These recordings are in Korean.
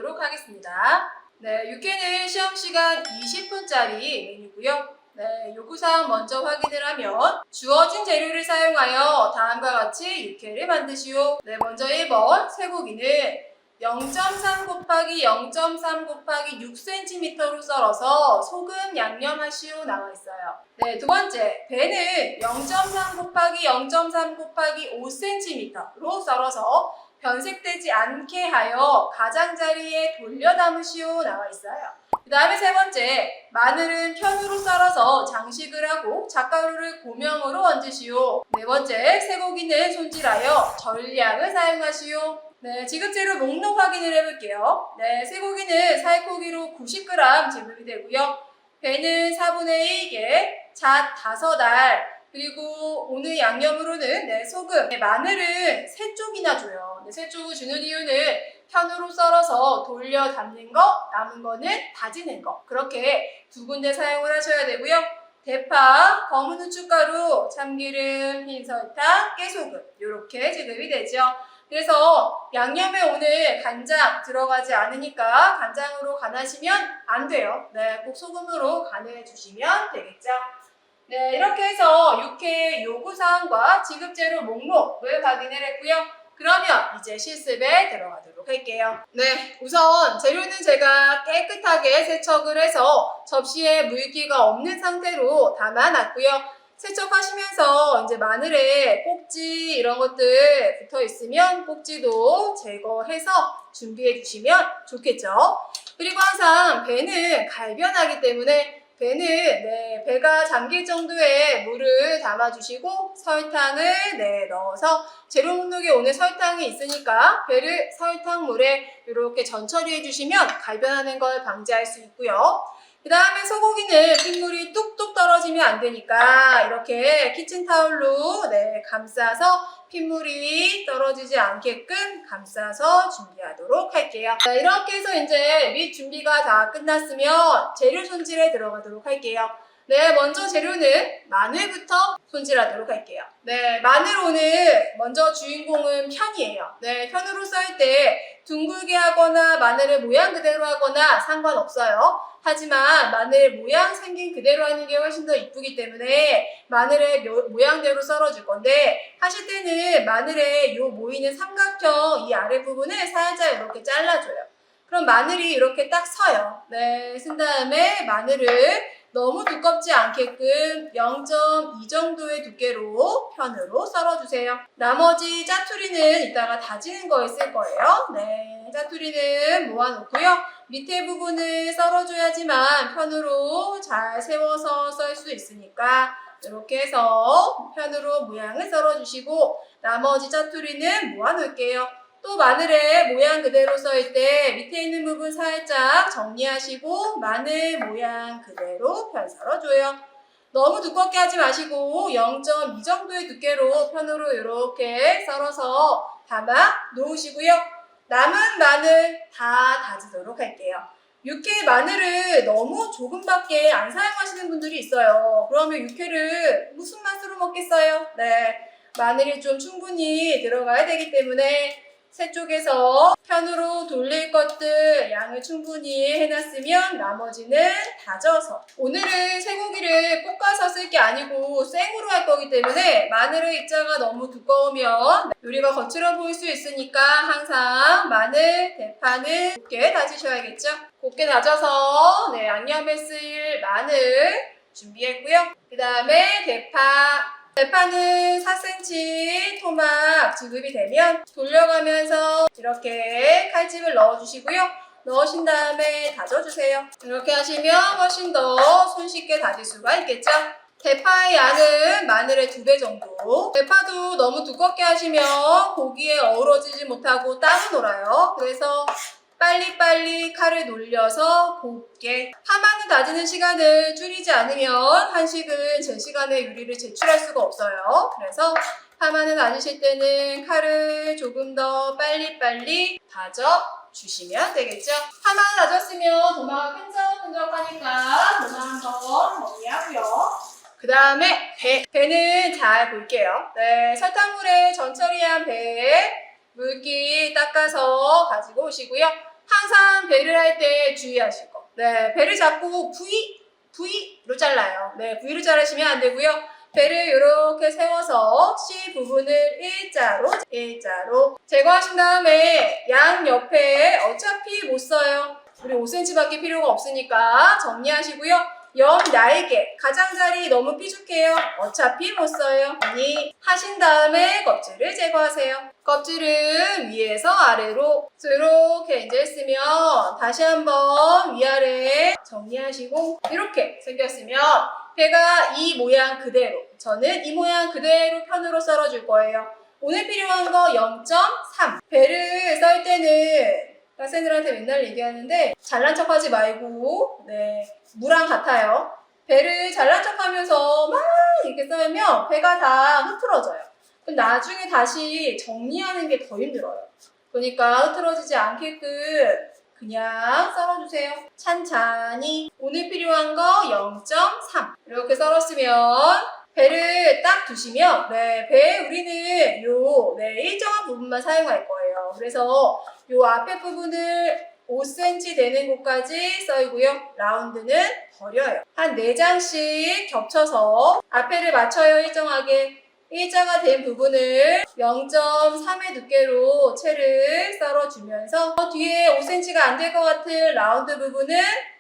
보도록 하겠습니다. 네, 육회는 시험시간 20분짜리 메뉴고요. 네, 요구사항 먼저 확인을 하면 주어진 재료를 사용하여 다음과 같이 육회를 만드시오. 네, 먼저 1번 쇠고기는 0.3 곱하기 0.3 곱하기 6cm로 썰어서 소금 양념하시오 나와 있어요. 네, 두 번째 배는 0.3 곱하기 0.3 곱하기 5cm로 썰어서 변색되지 않게 하여 가장자리에 돌려 담으시오 나와 있어요. 그 다음에 세 번째, 마늘은 편으로 썰어서 장식을 하고 잣가루를 고명으로 얹으시오. 네 번째, 쇠고기는 손질하여 전량을 사용하시오. 네, 지급재료 목록 확인을 해볼게요. 네, 쇠고기는 살코기로 90g 지급이 되고요. 배는 4분의 1개, 잣 5알, 그리고 오늘 양념으로는 소금, 마늘은 3쪽이나 줘요. 3쪽을 주는 이유는 편으로 썰어서 돌려 담는 거, 남은 거는 다지는 거. 그렇게 두 군데 사용을 하셔야 되고요. 대파, 검은 후춧가루, 참기름, 흰 설탕, 깨소금 이렇게 지급이 되죠. 그래서 양념에 오늘 간장 들어가지 않으니까 간장으로 간하시면 안 돼요. 네, 꼭 소금으로 간해 주시면 되겠죠. 네, 이렇게 해서 육회 요구사항과 지급재료 목록을 확인을 했고요. 그러면 이제 실습에 들어가도록 할게요. 네, 우선 재료는 제가 깨끗하게 세척을 해서 접시에 물기가 없는 상태로 담아놨고요. 세척하시면서 이제 마늘에 꼭지 이런 것들 붙어 있으면 꼭지도 제거해서 준비해 주시면 좋겠죠. 그리고 항상 배는 갈변하기 때문에 배는 배가 잠길 정도의 물을 담아주시고 설탕을 넣어서 재료 목록에 오늘 설탕이 있으니까 배를 설탕물에 이렇게 전처리해 주시면 갈변하는 걸 방지할 수 있고요. 그 다음에 소고기는 핏물이 뚝뚝 떨어지면 안 되니까 이렇게 키친타올로 감싸서 핏물이 떨어지지 않게끔 감싸서 준비하도록 할게요. 자, 이렇게 해서 이제 밑 준비가 다 끝났으면 재료 손질에 들어가도록 할게요. 네, 먼저 재료는 마늘부터 손질하도록 할게요. 네, 마늘 오늘 먼저 주인공은 편이에요. 네, 편으로 썰 때 둥글게 하거나 마늘을 모양 그대로 하거나 상관없어요. 하지만 마늘 모양 생긴 그대로 하는 게 훨씬 더 이쁘기 때문에 마늘의 모양대로 썰어줄 건데 하실 때는 마늘의 요 모이는 삼각형 이 아래 부분을 살짝 이렇게 잘라줘요. 그럼 마늘이 이렇게 딱 서요. 네, 쓴 다음에 마늘을 너무 두껍지 않게끔 0.2 정도의 두께로 편으로 썰어주세요. 나머지 짜투리는 이따가 다지는 거에 쓸 거예요. 네, 짜투리는 모아놓고요. 밑에 부분을 썰어줘야지만 편으로 잘 세워서 썰 수 있으니까 이렇게 해서 편으로 모양을 썰어주시고 나머지 짜투리는 모아놓을게요. 또 마늘의 모양 그대로 썰 때 밑에 있는 부분 살짝 정리하시고 마늘 모양 그대로 편 썰어줘요. 너무 두껍게 하지 마시고 0.2 정도의 두께로 편으로 이렇게 썰어서 담아 놓으시고요. 남은 마늘 다 다지도록 할게요. 육회 마늘을 너무 조금밖에 안 사용하시는 분들이 있어요. 그러면 육회를 무슨 맛으로 먹겠어요? 네, 마늘이 좀 충분히 들어가야 되기 때문에 세 쪽에서 편으로 돌릴 것들 양을 충분히 해놨으면 나머지는 다져서 오늘은 쇠고기를 볶아서 쓸 게 아니고 생으로 할 거기 때문에 마늘의 입자가 너무 두꺼우면 요리가 거칠어 보일 수 있으니까 항상 마늘, 대파는 곱게 다지셔야겠죠. 곱게 다져서 양념에 쓸 마늘 준비했고요. 그 다음에 대파는 4cm 토막 지급이 되면 돌려가면서 이렇게 칼집을 넣어주시고요. 넣으신 다음에 다져주세요. 이렇게 하시면 훨씬 더 손쉽게 다질 수가 있겠죠. 대파의 양은 마늘의 2배 정도. 대파도 너무 두껍게 하시면 고기에 어우러지지 못하고 따로 놀아요. 그래서 빨리빨리 칼을 놀려서 곱게 파마늘 다지는 시간을 줄이지 않으면 한식은 제 시간에 요리를 제출할 수가 없어요. 그래서 파마늘 다지실 때는 칼을 조금 더 빨리빨리 다져 주시면 되겠죠. 파마늘 다졌으면 도마가 끈적끈적하니까 도마 한번 정리하고요. 그 다음에 배는 잘 볼게요. 네, 설탕물에 전처리한 배에 물기 닦아서 가지고 오시고요. 항상 배를 할 때 주의하실 거. 네, 배를 잡고 V로 잘라요. 네, V로 자르시면 안 되고요. 배를 이렇게 세워서 C 부분을 일자로 제거하신 다음에 양 옆에 어차피 못 써요. 우리 5cm밖에 필요가 없으니까 정리하시고요. 옆 날개, 가장자리 너무 삐죽해요. 어차피 못 써요. 하신 다음에 껍질을 제거하세요. 껍질은 위에서 아래로 이렇게 이제 했으면 다시 한번 위아래 정리하시고 이렇게 생겼으면 배가 이 모양 그대로, 저는 이 모양 그대로 편으로 썰어줄 거예요. 오늘 필요한 거 0.3. 배를 썰 때는 학생들한테 맨날 얘기하는데 잘난 척하지 말고 무랑 같아요. 배를 잘난 척하면서 막 이렇게 썰면 배가 다 흐트러져요. 그럼 나중에 다시 정리하는 게 더 힘들어요. 그러니까 흐트러지지 않게끔 그냥 썰어주세요. 찬찬히. 오늘 필요한 거 0.3 이렇게 썰었으면 배를 딱 두시면 배에 우리는 일정한 부분만 사용할 거예요. 그래서 요 앞에 부분을 5cm 되는 곳까지 썰고요. 라운드는 버려요. 한 4장씩 겹쳐서 앞에를 맞춰요. 일정하게. 일자가 된 부분을 0.3의 두께로 채를 썰어주면서 뒤에 5cm가 안 될 것 같은 라운드 부분은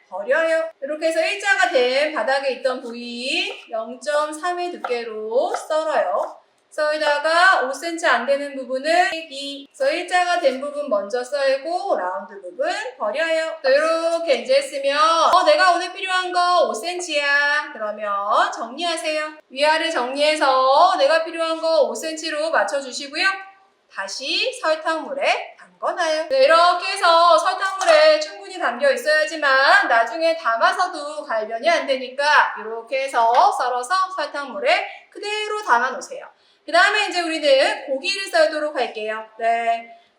버려요. 이렇게 해서 일자가 된 바닥에 있던 부위 0.3의 두께로 썰어요. 썰다가 5cm 안 되는 부분은 그래서 일자가 된 부분 먼저 썰고 라운드 부분 버려요. 이렇게 이제 했으면 내가 오늘 필요한 거 5cm야. 그러면 정리하세요. 위아래 정리해서 내가 필요한 거 5cm로 맞춰주시고요. 다시 설탕물에 담궈놔요. 이렇게 해서 설탕물에 충분히 담겨 있어야지만 나중에 담아서도 갈변이 안 되니까 이렇게 해서 썰어서 설탕물에 그대로 담아 놓으세요. 그 다음에 이제 우리는 고기를 썰도록 할게요.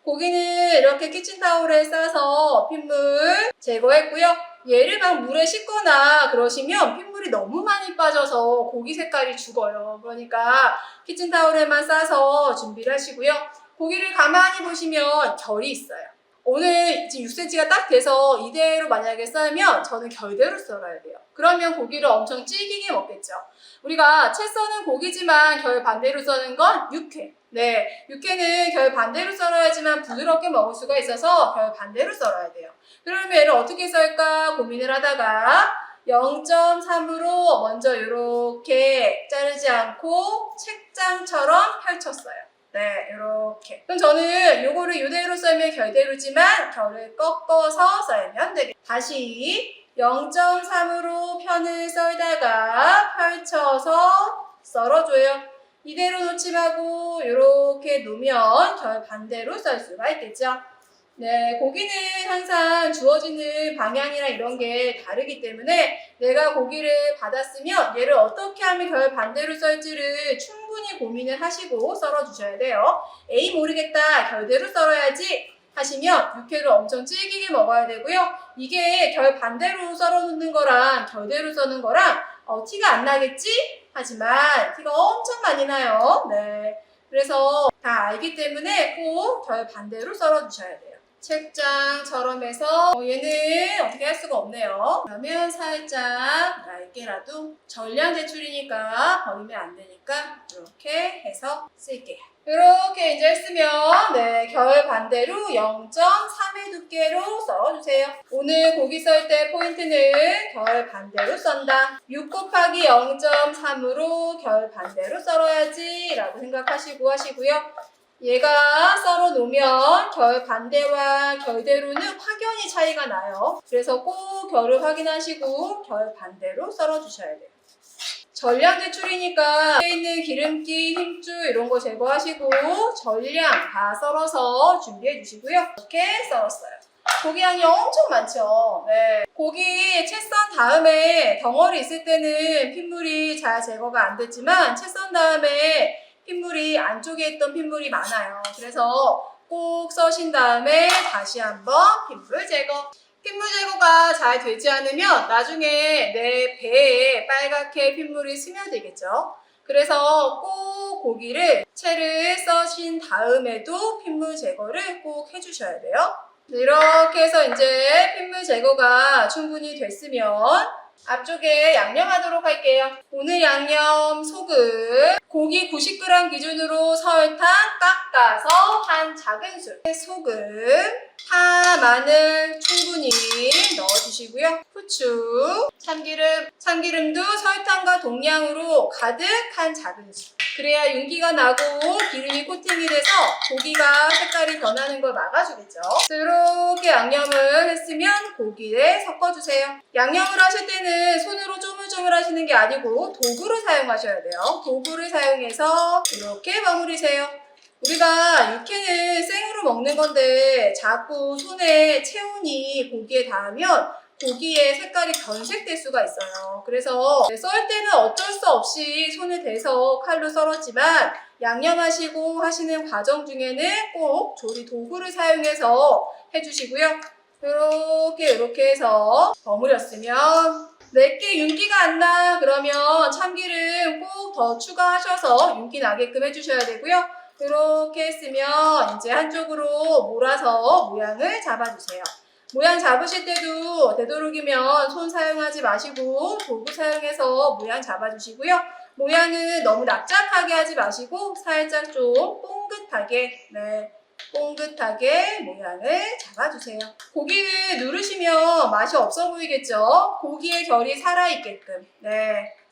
고기는 이렇게 키친타올에 싸서 핏물 제거했고요. 얘를 막 물에 씻거나 그러시면 핏물이 너무 많이 빠져서 고기 색깔이 죽어요. 그러니까 키친타올에만 싸서 준비를 하시고요. 고기를 가만히 보시면 결이 있어요. 오늘 지금 6cm가 딱 돼서 이대로 만약에 썰면 저는 결대로 썰어야 돼요. 그러면 고기를 엄청 질기게 먹겠죠. 우리가 채 써는 고기지만 결 반대로 써는 건 육회. 육회는 결 반대로 썰어야지만 부드럽게 먹을 수가 있어서 결 반대로 썰어야 돼요. 그러면 얘를 어떻게 썰까 고민을 하다가 0.3으로 먼저 이렇게 자르지 않고 책장처럼 펼쳤어요. 이렇게. 그럼 저는 요거를 이대로 썰면 결대로지만 결을 꺾어서 썰면 되겠다. 다시 0.3으로 편을 썰다가 펼쳐서 썰어줘요. 이대로 놓지 말고 이렇게 놓으면 결 반대로 썰 수가 있겠죠. 고기는 항상 주어지는 방향이나 이런 게 다르기 때문에 내가 고기를 받았으면 얘를 어떻게 하면 결 반대로 썰지를 충분히 고민을 하시고 썰어주셔야 돼요. 에이 모르겠다 결대로 썰어야지 하시면 육회를 엄청 질기게 먹어야 되고요. 이게 결 반대로 썰어놓는 거랑 결대로 써는 거랑 티가 안 나겠지? 하지만 티가 엄청 많이 나요. 그래서 다 알기 때문에 꼭 결 반대로 썰어주셔야 돼요. 책장처럼 해서 얘는 어떻게 할 수가 없네요. 그러면 살짝 얇게라도 전량 제출이니까 버리면 안 되니까 이렇게 해서 쓸게요. 이렇게 이제 했으면 결 반대로 0.3의 두께로 썰어주세요. 오늘 고기 썰 때 포인트는 결 반대로 썬다. 6 곱하기 0.3으로 결 반대로 썰어야지 라고 생각하시고 하시고요. 얘가 썰어 놓으면 결 반대와 결대로는 확연히 차이가 나요. 그래서 꼭 결을 확인하시고 결 반대로 썰어 주셔야 돼요. 전량 제출이니까 위에 있는 기름기, 힘줄 이런 거 제거하시고 전량 다 썰어서 준비해 주시고요. 이렇게 썰었어요. 고기 양이 엄청 많죠. 고기 채 썬 다음에 덩어리 있을 때는 핏물이 잘 제거가 안 됐지만 채 썬 다음에 핏물이 안쪽에 있던 핏물이 많아요. 그래서 꼭 써신 다음에 다시 한번 핏물 제거. 핏물 제거가 잘 되지 않으면 나중에 내 배에 빨갛게 핏물이 스며들겠죠. 그래서 꼭 고기를 채를 써신 다음에도 핏물 제거를 꼭 해주셔야 돼요. 네, 이렇게 해서 이제 핏물 제거가 충분히 됐으면 앞쪽에 양념하도록 할게요. 오늘 양념 소금, 고기 90g 기준으로 설탕 깎아서 한 작은 술, 소금, 파, 마늘 충분히 넣어주시고요. 후추, 참기름도 설탕과 동량으로 가득 한 작은 술. 그래야 윤기가 나고 기름이 코팅이 돼서 고기가 색깔이 변하는 걸 막아주겠죠. 이렇게 양념을 했으면 고기에 섞어주세요. 양념을 하실 때는 손으로 쪼물쪼물 하시는 게 아니고 도구를 사용하셔야 돼요. 도구를 사용해서 이렇게 버무리세요. 우리가 육회는 생으로 먹는 건데 자꾸 손에 체온이 고기에 닿으면 고기의 색깔이 변색될 수가 있어요. 그래서 썰 때는 어쩔 수 없이 손을 대서 칼로 썰었지만 양념하시고 하시는 과정 중에는 꼭 조리 도구를 사용해서 해주시고요. 이렇게 해서 버무렸으면 내게 윤기가 안 나 그러면 참기름 꼭 더 추가하셔서 윤기 나게끔 해주셔야 되고요. 이렇게 했으면 이제 한쪽으로 몰아서 모양을 잡아주세요. 모양 잡으실 때도 되도록이면 손 사용하지 마시고 도구 사용해서 모양 잡아주시고요. 모양은 너무 납작하게 하지 마시고 살짝 좀 뽕긋하게, 뽕긋하게 모양을 잡아주세요. 고기를 누르시면 맛이 없어 보이겠죠? 고기의 결이 살아있게끔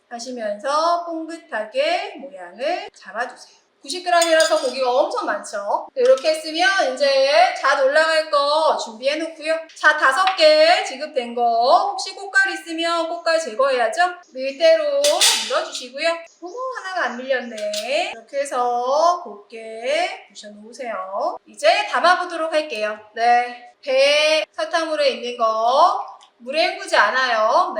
하시면서 뽕긋하게 모양을 잡아주세요. 90g이라서 고기가 엄청 많죠. 이렇게 했으면 이제 잣 올라갈 거 준비해 놓고요. 잣 5개 지급된 거 혹시 꽃갈 있으면 꽃갈 제거해야죠. 밀대로 밀어주시고요. 어머 하나가 안 밀렸네. 이렇게 해서 곱게 부셔 놓으세요. 이제 담아보도록 할게요. 배 설탕물에 있는 거 물에 헹구지 않아요.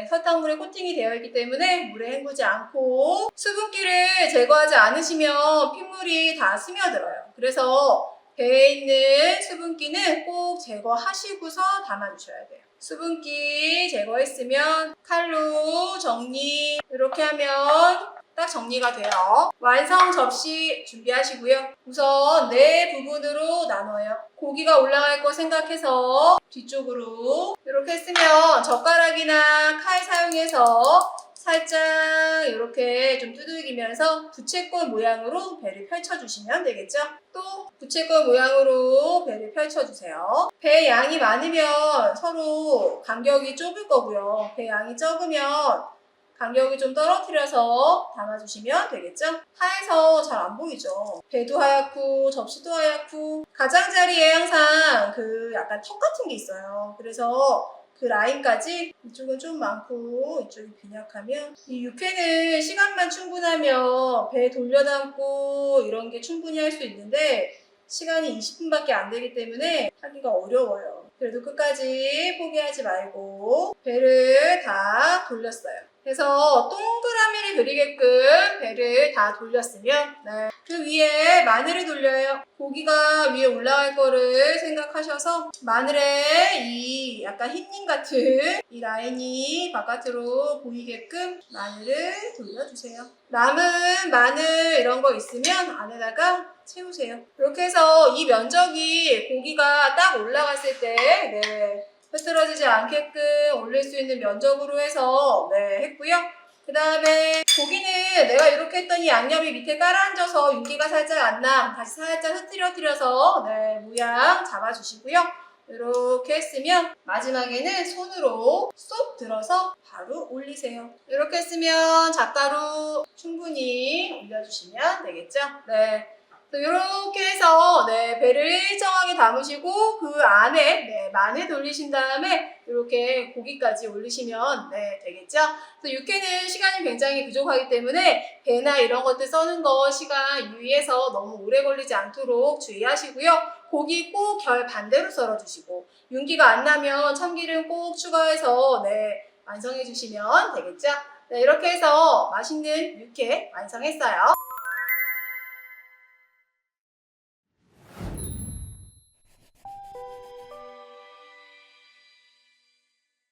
설탕물에 코팅이 되어 있기 때문에 물에 헹구지 않고 수분기를 제거하지 않으시면 핏물이 다 스며들어요. 그래서 배에 있는 수분기는 꼭 제거하시고서 담아주셔야 돼요. 수분기 제거했으면 칼로 정리 이렇게 하면 딱 정리가 돼요. 완성 접시 준비하시고요. 우선 4부분으로 나눠요. 고기가 올라갈 거 생각해서 뒤쪽으로 이렇게 했으면 젓가락이나 칼 사용해서 살짝 이렇게 좀 두들기면서 부채꼴 모양으로 배를 펼쳐주시면 되겠죠? 또 부채꼴 모양으로 배를 펼쳐주세요. 배 양이 많으면 서로 간격이 좁을 거고요. 배 양이 적으면 간격을 좀 떨어뜨려서 담아주시면 되겠죠? 하얘서 잘 안 보이죠? 배도 하얗고 접시도 하얗고 가장자리에 항상 약간 턱 같은 게 있어요. 그래서 그 라인까지 이쪽은 좀 많고 이쪽이 빈약하면 이 육회는 시간만 충분하면 배 돌려담고 이런 게 충분히 할 수 있는데 시간이 20분밖에 안 되기 때문에 하기가 어려워요. 그래도 끝까지 포기하지 말고 배를 다 돌렸어요. 그래서 동그라미를 그리게끔 배를 다 돌렸으면 그 위에 마늘을 돌려요. 고기가 위에 올라갈 거를 생각하셔서 마늘에 이 약간 흰님 같은 이 라인이 바깥으로 보이게끔 마늘을 돌려주세요. 남은 마늘 이런 거 있으면 안에다가 채우세요. 이렇게 해서 이 면적이 고기가 딱 올라갔을 때 흐트러지지 않게끔 올릴 수 있는 면적으로 해서 했고요. 그 다음에 고기는 내가 이렇게 했더니 양념이 밑에 깔아앉아서 윤기가 살짝 안 나. 다시 살짝 흐트려서 모양 잡아주시고요. 이렇게 했으면 마지막에는 손으로 쏙 들어서 바로 올리세요. 이렇게 했으면 잣가루 충분히 올려주시면 되겠죠? 이렇게 해서 배를 일정하게 담으시고 그 안에 마늘 돌리신 다음에 이렇게 고기까지 올리시면 되겠죠. 그래서 육회는 시간이 굉장히 부족하기 때문에 배나 이런 것들 써는 거 시간 유의해서 너무 오래 걸리지 않도록 주의하시고요. 고기 꼭 결 반대로 썰어주시고 윤기가 안 나면 참기름 꼭 추가해서 완성해 주시면 되겠죠. 이렇게 해서 맛있는 육회 완성했어요.